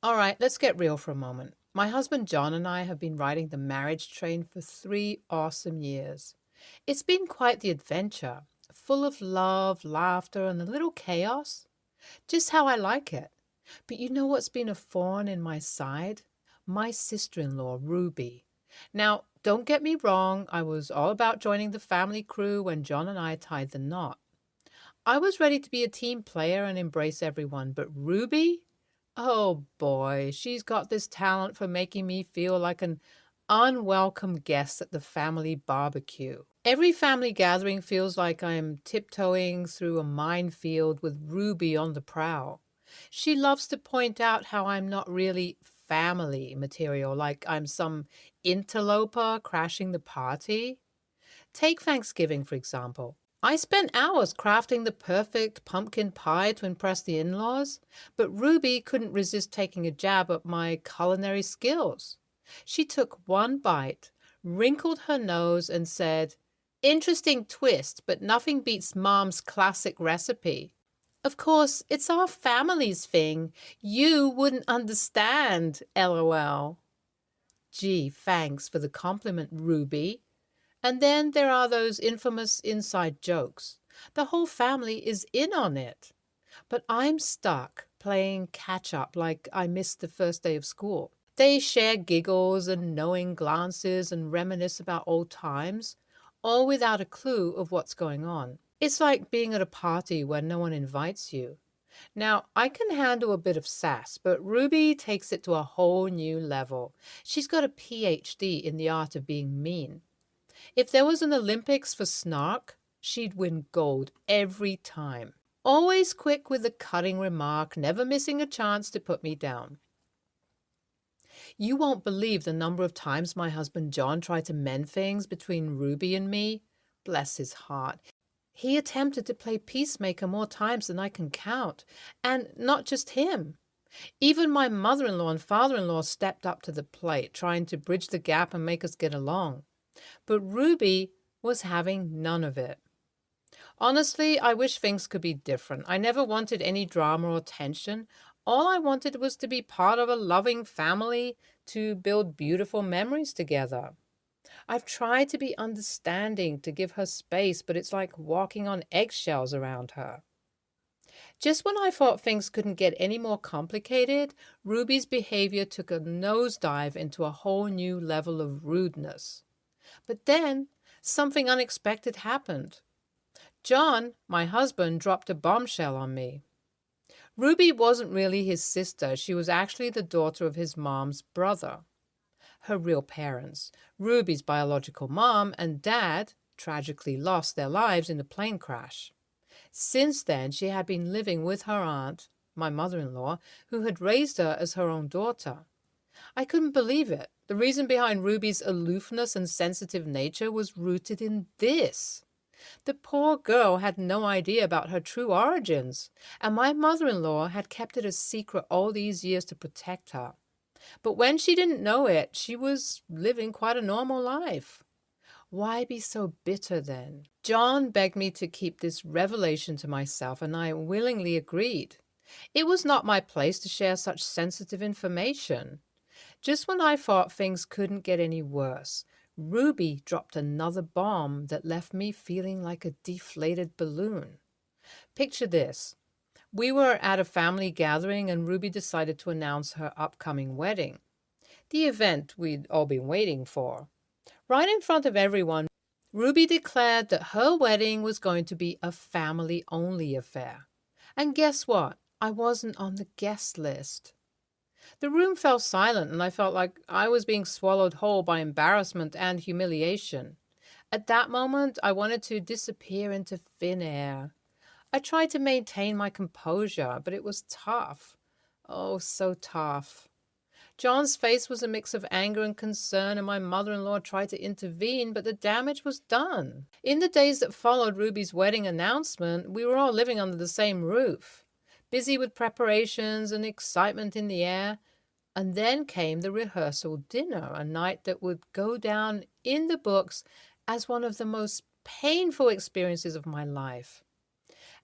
All right, let's get real for a moment. My husband John and I have been riding the marriage train for 3 awesome years. It's been quite the adventure, full of love, laughter, and a little chaos. Just how I like it. But you know what's been a thorn in my side? My sister in law, Ruby. Now, don't get me wrong, I was all about joining the family crew when John and I tied the knot. I was ready to be a team player and embrace everyone, but Ruby? Oh boy, she's got this talent for making me feel like an unwelcome guest at the family barbecue. Every family gathering feels like I'm tiptoeing through a minefield with Ruby on the prowl. She loves to point out how I'm not really family material, like I'm some interloper crashing the party. Take Thanksgiving, for example. I spent hours crafting the perfect pumpkin pie to impress the in laws, but Ruby couldn't resist taking a jab at my culinary skills. She took one bite, wrinkled her nose, and said, "Interesting twist, but nothing beats Mom's classic recipe." Of course, it's our family's thing. You wouldn't understand, LOL. Gee, thanks for the compliment, Ruby. And then there are those infamous inside jokes. The whole family is in on it. But I'm stuck playing catch up like I missed the first day of school. They share giggles and knowing glances and reminisce about old times, all without a clue of what's going on. It's like being at a party where no one invites you. Now, I can handle a bit of sass, but Ruby takes it to a whole new level. She's got a PhD in the art of being mean. If there was an Olympics for snark, she'd win gold every time. Always quick with a cutting remark, never missing a chance to put me down. You won't believe the number of times my husband John tried to mend things between Ruby and me. Bless his heart. He attempted to play peacemaker more times than I can count. And not just him. Even my mother-in-law and father-in-law stepped up to the plate, trying to bridge the gap and make us get along. But Ruby was having none of it. Honestly, I wish things could be different. I never wanted any drama or tension. All I wanted was to be part of a loving family, to build beautiful memories together. I've tried to be understanding, to give her space, but it's like walking on eggshells around her. Just when I thought things couldn't get any more complicated, Ruby's behavior took a nosedive into a whole new level of rudeness. But then something unexpected happened. John, my husband, dropped a bombshell on me. Ruby wasn't really his sister. She was actually the daughter of his mom's brother. Her real parents, Ruby's biological mom and dad, tragically lost their lives in a plane crash. Since then, she had been living with her aunt, my mother-in-law, who had raised her as her own daughter. I couldn't believe it. The reason behind Ruby's aloofness and sensitive nature was rooted in this. The poor girl had no idea about her true origins, and my mother-in-law had kept it a secret all these years to protect her. But when she didn't know it, she was living quite a normal life. Why be so bitter then? John begged me to keep this revelation to myself, and I willingly agreed. It was not my place to share such sensitive information. Just when I thought things couldn't get any worse, Ruby dropped another bomb that left me feeling like a deflated balloon. Picture this. We were at a family gathering and Ruby decided to announce her upcoming wedding. The event we'd all been waiting for. Right in front of everyone, Ruby declared that her wedding was going to be a family-only affair. And guess what? I wasn't on the guest list. The room fell silent and I felt like I was being swallowed whole by embarrassment and humiliation. At that moment, I wanted to disappear into thin air. I tried to maintain my composure, but it was tough. Oh, so tough. John's face was a mix of anger and concern, and my mother-in-law tried to intervene, but the damage was done. In the days that followed Ruby's wedding announcement, we were all living under the same roof, busy with preparations and excitement in the air. And then came the rehearsal dinner, a night that would go down in the books as one of the most painful experiences of my life.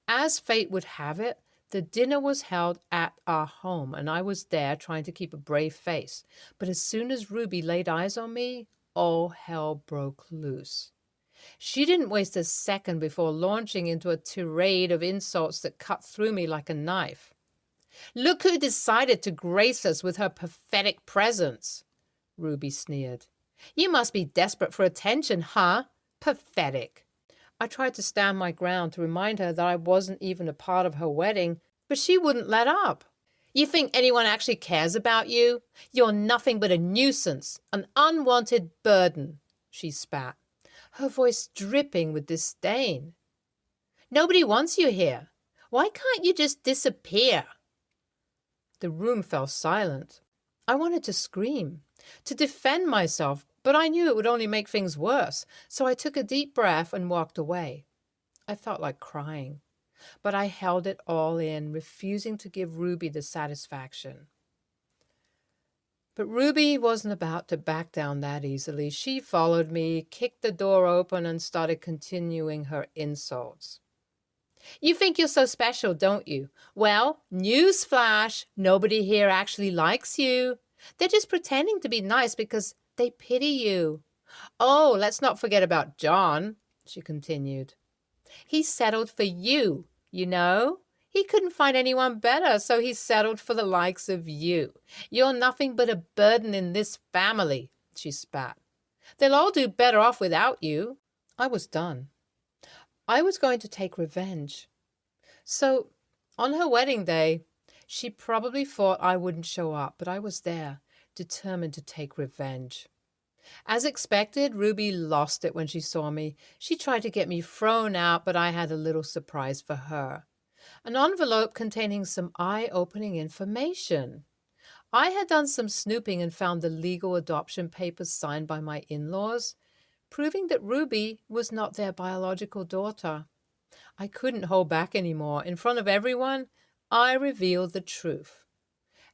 As fate would have it, The dinner was held at our home, and I was there trying to keep a brave face. But as soon as Ruby laid eyes on me, all hell broke loose. She didn't waste a second before launching into a tirade of insults that cut through me like a knife. "Look who decided to grace us with her pathetic presence," Ruby sneered. "You must be desperate for attention, huh? Pathetic." I tried to stand my ground to remind her that I wasn't even a part of her wedding, but she wouldn't let up. "You think anyone actually cares about you? You're nothing but a nuisance, an unwanted burden," she spat, her voice dripping with disdain. "Nobody wants you here. Why can't you just disappear?" The room fell silent. I wanted to scream, to defend myself, but I knew it would only make things worse, so I took a deep breath and walked away. I felt like crying, but I held it all in, refusing to give Ruby the satisfaction. But Ruby wasn't about to back down that easily. She followed me, kicked the door open, and started continuing her insults. "You think you're so special, don't you? Well, newsflash, nobody here actually likes you. They're just pretending to be nice because they pity you. Oh, let's not forget about John," she continued. "He settled for you, you know. He couldn't find anyone better, so he settled for the likes of you. You're nothing but a burden in this family," she spat. "They'll all do better off without you." I was done. I was going to take revenge. So, on her wedding day, she probably thought I wouldn't show up, but I was there, determined to take revenge. As expected, Ruby lost it when she saw me. She tried to get me thrown out, but I had a little surprise for her. An envelope containing some eye-opening information. I had done some snooping and found the legal adoption papers signed by my in-laws, proving that Ruby was not their biological daughter. I couldn't hold back anymore. In front of everyone, I revealed the truth.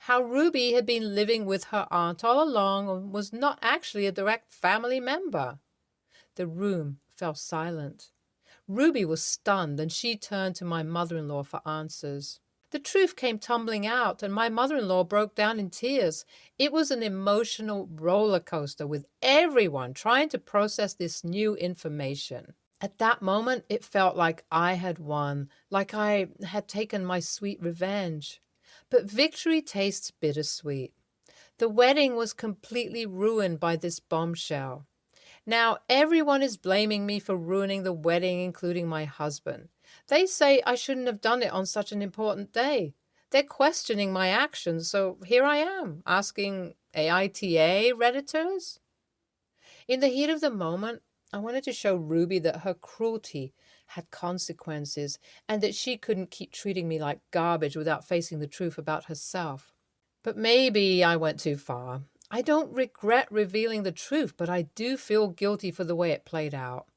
How Ruby had been living with her aunt all along and was not actually a direct family member. The room fell silent. Ruby was stunned, and she turned to my mother-in-law for answers. The truth came tumbling out, and my mother-in-law broke down in tears. It was an emotional roller coaster with everyone trying to process this new information. At that moment, it felt like I had won, like I had taken my sweet revenge. But victory tastes bittersweet. The wedding was completely ruined by this bombshell. Now everyone is blaming me for ruining the wedding, including my husband. They say I shouldn't have done it on such an important day. They're questioning my actions, so here I am, asking aita redditors. In the heat of the moment, I wanted to show Ruby that her cruelty had consequences and that she couldn't keep treating me like garbage without facing the truth about herself. But maybe I went too far. I don't regret revealing the truth, but I do feel guilty for the way it played out.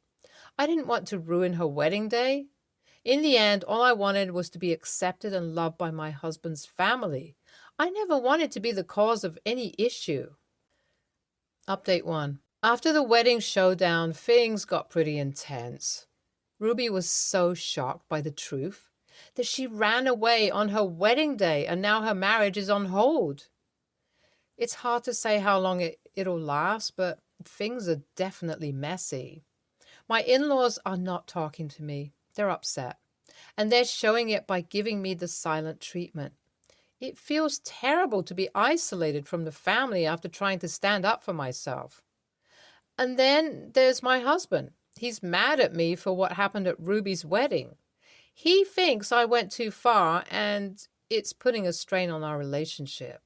I didn't want to ruin her wedding day. In the end, all I wanted was to be accepted and loved by my husband's family. I never wanted to be the cause of any issue. Update 1. After the wedding showdown, things got pretty intense. Ruby was so shocked by the truth that she ran away on her wedding day, and now her marriage is on hold. It's hard to say how long it'll last, but things are definitely messy. My in-laws are not talking to me. They're upset, and they're showing it by giving me the silent treatment. It feels terrible to be isolated from the family after trying to stand up for myself. And then there's my husband. He's mad at me for what happened at Ruby's wedding. He thinks I went too far, and it's putting a strain on our relationship.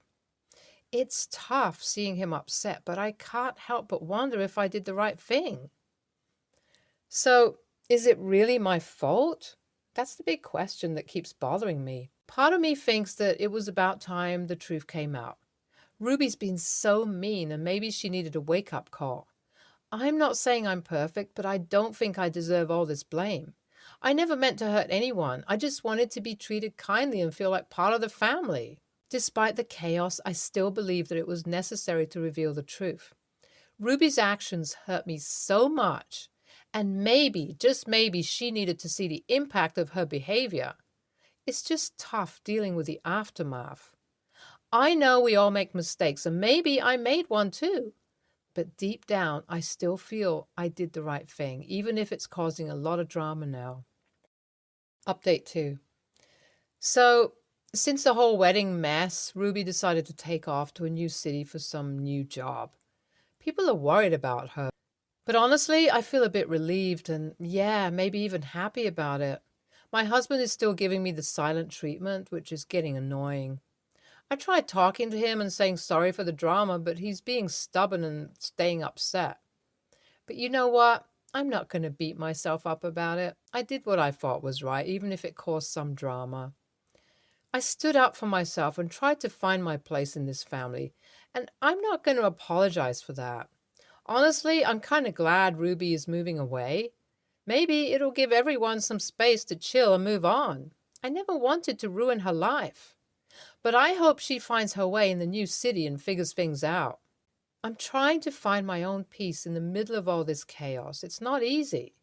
It's tough seeing him upset, but I can't help but wonder if I did the right thing. So, is it really my fault? That's the big question that keeps bothering me. Part of me thinks that it was about time the truth came out. Ruby's been so mean, and maybe she needed a wake-up call. I'm not saying I'm perfect, but I don't think I deserve all this blame. I never meant to hurt anyone. I just wanted to be treated kindly and feel like part of the family. Despite the chaos, I still believe that it was necessary to reveal the truth. Ruby's actions hurt me so much, and maybe, just maybe, she needed to see the impact of her behavior. It's just tough dealing with the aftermath. I know we all make mistakes, and maybe I made one too. But deep down, I still feel I did the right thing, even if it's causing a lot of drama now. Update 2. So, since the whole wedding mess, Ruby decided to take off to a new city for some new job. People are worried about her. But honestly, I feel a bit relieved and, yeah, maybe even happy about it. My husband is still giving me the silent treatment, which is getting annoying. I tried talking to him and saying sorry for the drama, but he's being stubborn and staying upset. But you know what? I'm not going to beat myself up about it. I did what I thought was right, even if it caused some drama. I stood up for myself and tried to find my place in this family, and I'm not going to apologize for that. Honestly, I'm kind of glad Ruby is moving away. Maybe it'll give everyone some space to chill and move on. I never wanted to ruin her life. But I hope she finds her way in the new city and figures things out. I'm trying to find my own peace in the middle of all this chaos. It's not easy.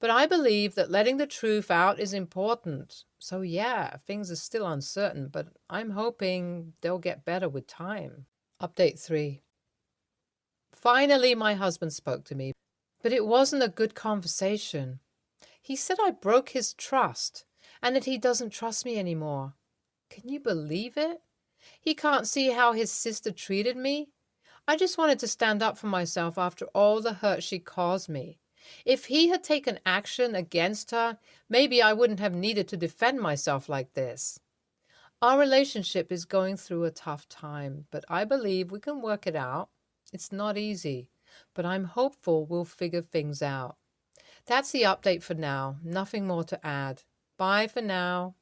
But I believe that letting the truth out is important. So yeah, things are still uncertain, but I'm hoping they'll get better with time. Update 3. Finally, my husband spoke to me, but it wasn't a good conversation. He said I broke his trust and that he doesn't trust me anymore. Can you believe it? He can't see how his sister treated me. I just wanted to stand up for myself after all the hurt she caused me. If he had taken action against her, maybe I wouldn't have needed to defend myself like this. Our relationship is going through a tough time, but I believe we can work it out. It's not easy, but I'm hopeful we'll figure things out. That's the update for now. Nothing more to add. Bye for now.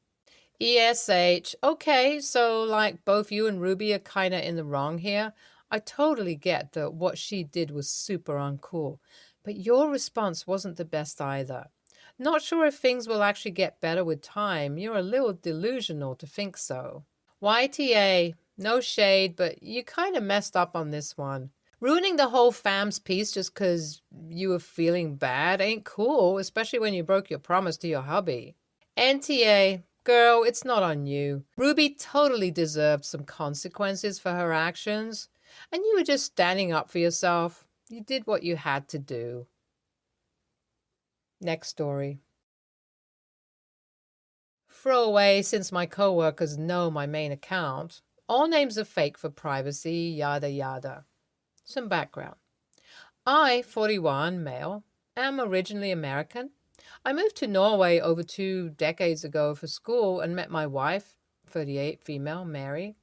ESH. Okay, so like both you and Ruby are kind of in the wrong here. I totally get that what she did was super uncool, but your response wasn't the best either. Not sure if things will actually get better with time. You're a little delusional to think so. YTA, no shade, but you kind of messed up on this one. Ruining the whole fam's peace just because you were feeling bad ain't cool, especially when you broke your promise to your hubby. NTA, girl, it's not on you. Ruby totally deserved some consequences for her actions, and you were just standing up for yourself. You did what you had to do. Next story. Throwaway, since my coworkers know my main account. All names are fake for privacy, yada yada. Some background. I, 41, male, am originally American. I moved to Norway over 2 decades ago for school and met my wife, 38, female, Mary.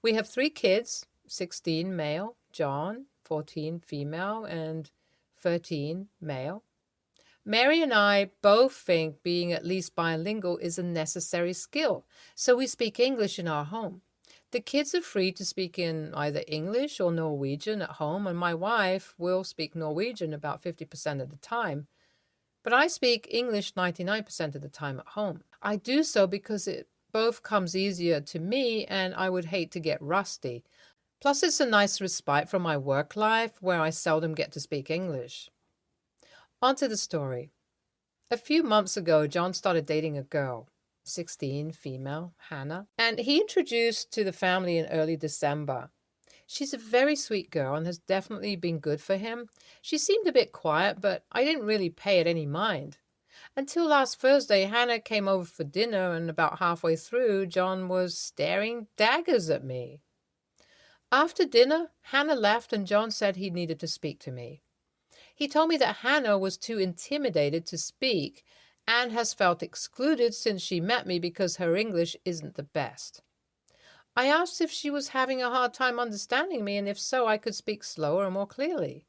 We have 3 kids, 16, male, John, 14, female, and 13, male. Mary and I both think being at least bilingual is a necessary skill, so we speak English in our home. The kids are free to speak in either English or Norwegian at home, and my wife will speak Norwegian about 50% of the time. But I speak English 99% of the time at home. I do so because it both comes easier to me and I would hate to get rusty. Plus, it's a nice respite from my work life where I seldom get to speak English. On to the story. A few months ago, John started dating a girl, 16, female, Hannah, and he introduced to the family in early December. She's a very sweet girl and has definitely been good for him. She seemed a bit quiet, but I didn't really pay it any mind. Until last Thursday, Hannah came over for dinner, and about halfway through, John was staring daggers at me. After dinner, Hannah left and John said he needed to speak to me. He told me that Hannah was too intimidated to speak and has felt excluded since she met me because her English isn't the best. I asked if she was having a hard time understanding me, and if so, I could speak slower and more clearly.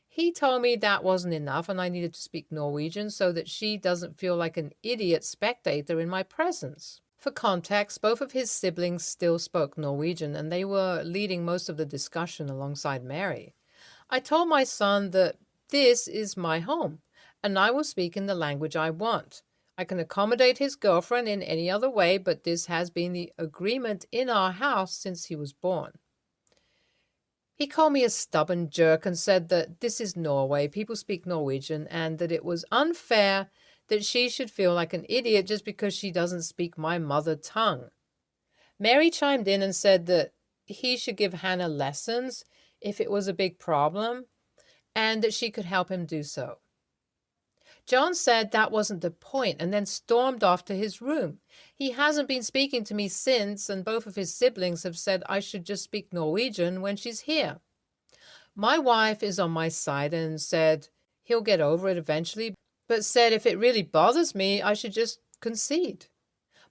He told me that wasn't enough and I needed to speak Norwegian so that she doesn't feel like an idiot spectator in my presence. For context, both of his siblings still spoke Norwegian and they were leading most of the discussion alongside Mary. I told my son that this is my home and I will speak in the language I want. I can accommodate his girlfriend in any other way, but this has been the agreement in our house since he was born. He called me a stubborn jerk and said that this is Norway, people speak Norwegian, and that it was unfair that she should feel like an idiot just because she doesn't speak my mother tongue. Mary chimed in and said that he should give Hannah lessons if it was a big problem, and that she could help him do so. John said that wasn't the point and then stormed off to his room. He hasn't been speaking to me since, and both of his siblings have said I should just speak Norwegian when she's here. My wife is on my side and said he'll get over it eventually, but said if it really bothers me, I should just concede.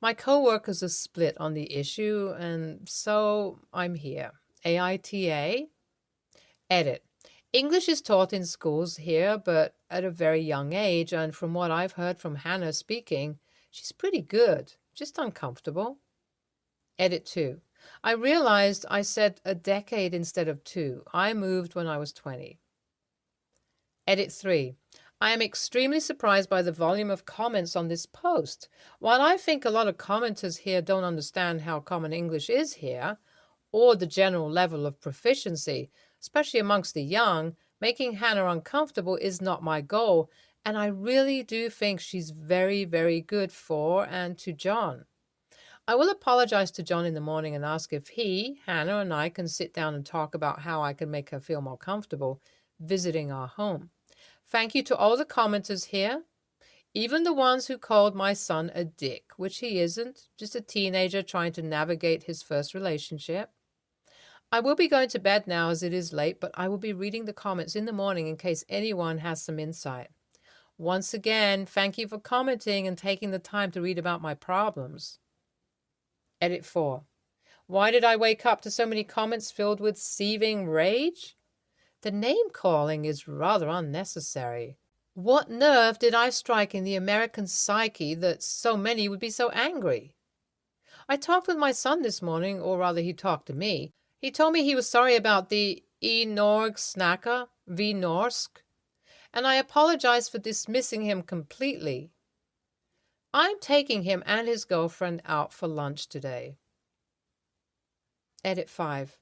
My co-workers are split on the issue, and so I'm here. AITA. Edit. English is taught in schools here, but at a very young age, and from what I've heard from Hannah speaking, she's pretty good, just uncomfortable. Edit 2. I realized I said a decade instead of 2. I moved when I was 20. Edit 3. I am extremely surprised by the volume of comments on this post. While I think a lot of commenters here don't understand how common English is here, or the general level of proficiency, especially amongst the young, making Hannah uncomfortable is not my goal, and I really do think she's very, very good for and to John. I will apologize to John in the morning and ask if he, Hannah, and I can sit down and talk about how I can make her feel more comfortable visiting our home. Thank you to all the commenters here, even the ones who called my son a dick, which he isn't, just a teenager trying to navigate his first relationship. I will be going to bed now as it is late, but I will be reading the comments in the morning in case anyone has some insight. Once again, thank you for commenting and taking the time to read about my problems. Edit 4. Why did I wake up to so many comments filled with seething rage? The name-calling is rather unnecessary. What nerve did I strike in the American psyche that so many would be so angry? I talked with my son this morning, or rather he talked to me. He told me he was sorry about the Norg snacker, v Norsk, and I apologized for dismissing him completely. I'm taking him and his girlfriend out for lunch today. Edit 5.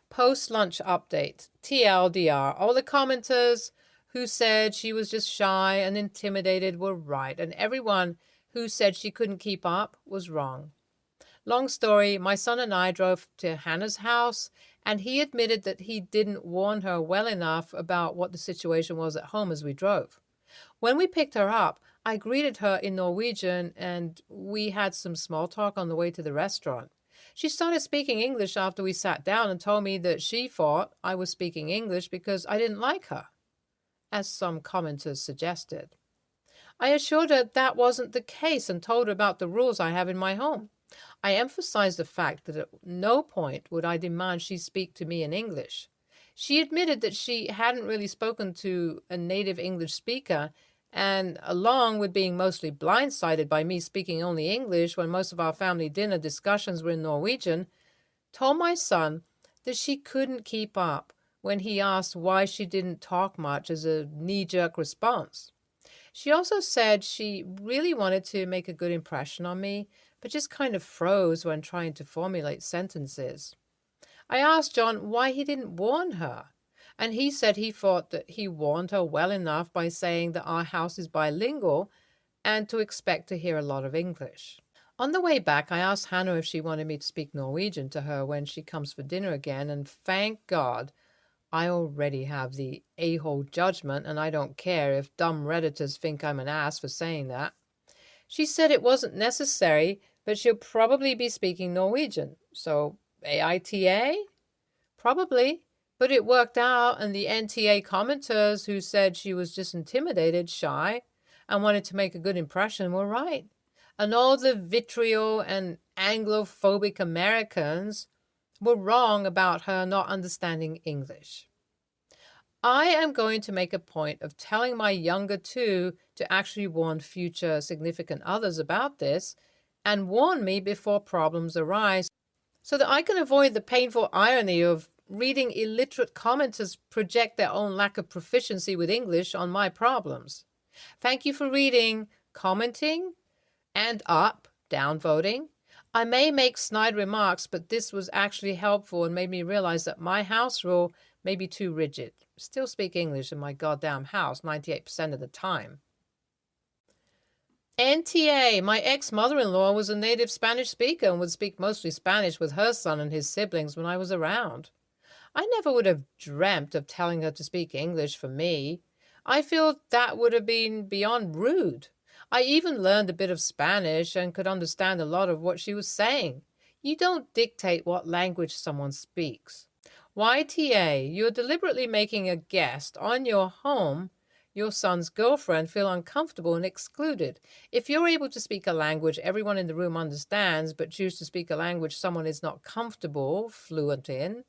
Post-lunch update. TLDR. All the commenters who said she was just shy and intimidated were right, and everyone who said she couldn't keep up was wrong. Long story, my son and I drove to Hannah's house, and he admitted that he didn't warn her well enough about what the situation was at home as we drove. When we picked her up, I greeted her in Norwegian, and we had some small talk on the way to the restaurant. She started speaking English after we sat down and told me that she thought I was speaking English because I didn't like her, as some commenters suggested. I assured her that wasn't the case and told her about the rules I have in my home. I emphasized the fact that at no point would I demand she speak to me in English. She admitted that she hadn't really spoken to a native English speaker, and along with being mostly blindsided by me speaking only English when most of our family dinner discussions were in Norwegian, told my son that she couldn't keep up when he asked why she didn't talk much as a knee-jerk response. She also said she really wanted to make a good impression on me, but just kind of froze when trying to formulate sentences. I asked John why he didn't warn her, and he said he thought that he warned her well enough by saying that our house is bilingual and to expect to hear a lot of English. On the way back, I asked Hannah if she wanted me to speak Norwegian to her when she comes for dinner again, and thank God, I already have the a-hole judgment, and I don't care if dumb Redditors think I'm an ass for saying that. She said it wasn't necessary, but she'll probably be speaking Norwegian. So, AITA? Probably. But it worked out, and the NTA commenters who said she was just intimidated, shy, and wanted to make a good impression were right. And all the vitriol and Anglophobic Americans were wrong about her not understanding English. I am going to make a point of telling my younger two to actually warn future significant others about this and warn me before problems arise so that I can avoid the painful irony of reading illiterate commenters project their own lack of proficiency with English on my problems. Thank you for reading, commenting, and up, downvoting. I may make snide remarks, but this was actually helpful and made me realize that my house rule may be too rigid. Still speak English in my goddamn house 98% of the time. NTA, my ex-mother-in-law was a native Spanish speaker and would speak mostly Spanish with her son and his siblings when I was around. I never would have dreamt of telling her to speak English for me. I feel that would have been beyond rude. I even learned a bit of Spanish and could understand a lot of what she was saying. You don't dictate what language someone speaks. YTA, you're deliberately making a guest on your home, your son's girlfriend, feel uncomfortable and excluded. If you're able to speak a language everyone in the room understands, but choose to speak a language someone is not comfortable, fluent in,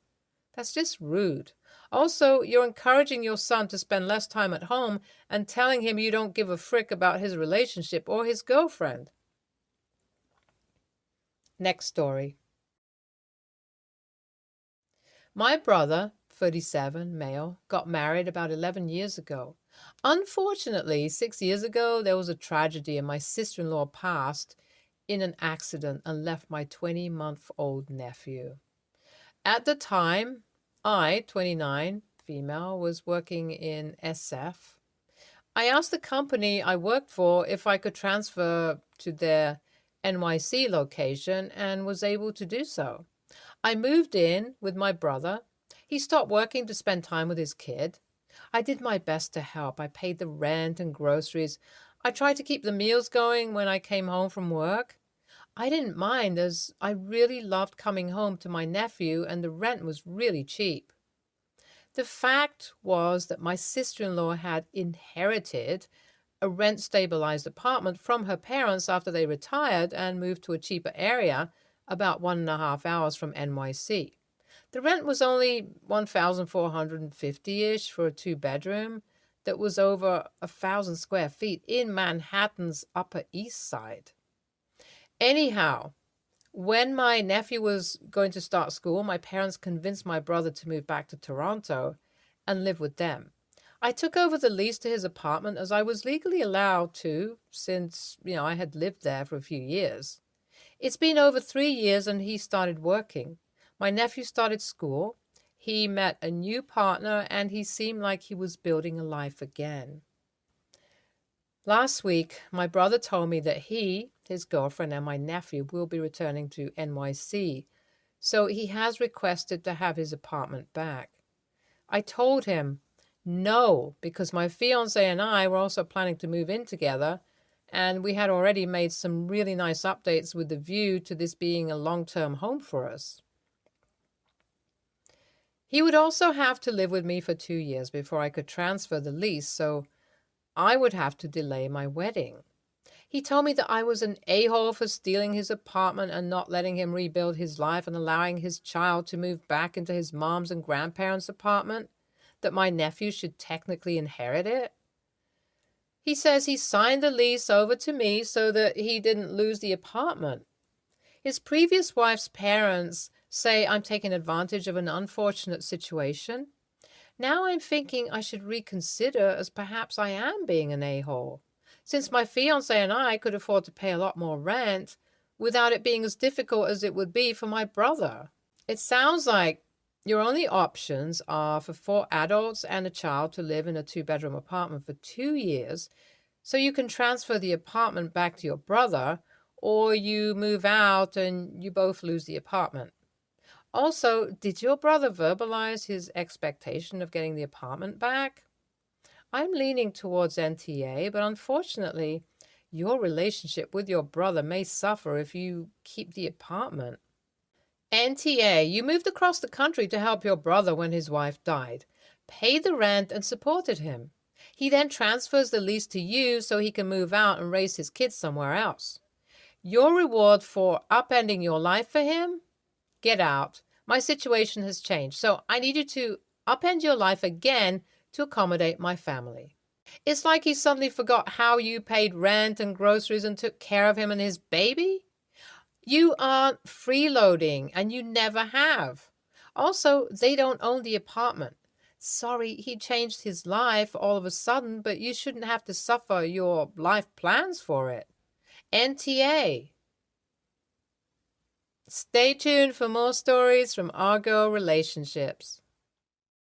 that's just rude. Also, you're encouraging your son to spend less time at home and telling him you don't give a frick about his relationship or his girlfriend. Next story. My brother, 37, male, got married about 11 years ago. Unfortunately, 6 years ago, there was a tragedy and my sister-in-law passed in an accident and left my 20-month-old nephew. At the time, I, 29, female, was working in SF. I asked the company I worked for if I could transfer to their NYC location and was able to do so. I moved in with my brother. He stopped working to spend time with his kid. I did my best to help. I paid the rent and groceries. I tried to keep the meals going when I came home from work. I didn't mind as I really loved coming home to my nephew and the rent was really cheap. The fact was that my sister-in-law had inherited a rent-stabilized apartment from her parents after they retired and moved to a cheaper area about 1.5 hours from NYC. The rent was only $1,450-ish for a 2-bedroom that was over 1,000 square feet in Manhattan's Upper East Side. Anyhow, when my nephew was going to start school, my parents convinced my brother to move back to Toronto and live with them. I took over the lease to his apartment as I was legally allowed to since, I had lived there for a few years. It's been over 3 years and he started working. My nephew started school. He met a new partner and he seemed like he was building a life again. Last week, my brother told me that he, his girlfriend, and my nephew will be returning to NYC, so he has requested to have his apartment back. I told him no, because my fiancé and I were also planning to move in together, and we had already made some really nice updates with the view to this being a long-term home for us. He would also have to live with me for 2 years before I could transfer the lease, so I would have to delay my wedding. He told me that I was an a-hole for stealing his apartment and not letting him rebuild his life and allowing his child to move back into his mom's and grandparents' apartment, that my nephew should technically inherit it. He says he signed the lease over to me so that he didn't lose the apartment. His previous wife's parents say I'm taking advantage of an unfortunate situation. Now I'm thinking I should reconsider as perhaps I am being an a-hole, since my fiancé and I could afford to pay a lot more rent without it being as difficult as it would be for my brother. It sounds like your only options are for 4 adults and a child to live in a 2-bedroom apartment for 2 years, so you can transfer the apartment back to your brother, or you move out and you both lose the apartment. Also, did your brother verbalize his expectation of getting the apartment back? I'm leaning towards NTA, but unfortunately, your relationship with your brother may suffer if you keep the apartment. NTA, you moved across the country to help your brother when his wife died, paid the rent and supported him. He then transfers the lease to you so he can move out and raise his kids somewhere else. Your reward for upending your life for him? Get out. My situation has changed, so I need you to upend your life again to accommodate my family. It's like he suddenly forgot how you paid rent and groceries and took care of him and his baby. You aren't freeloading, and you never have. Also, they don't own the apartment. Sorry, he changed his life all of a sudden, but you shouldn't have to suffer your life plans for it. NTA. Stay tuned for more stories from our girl relationships.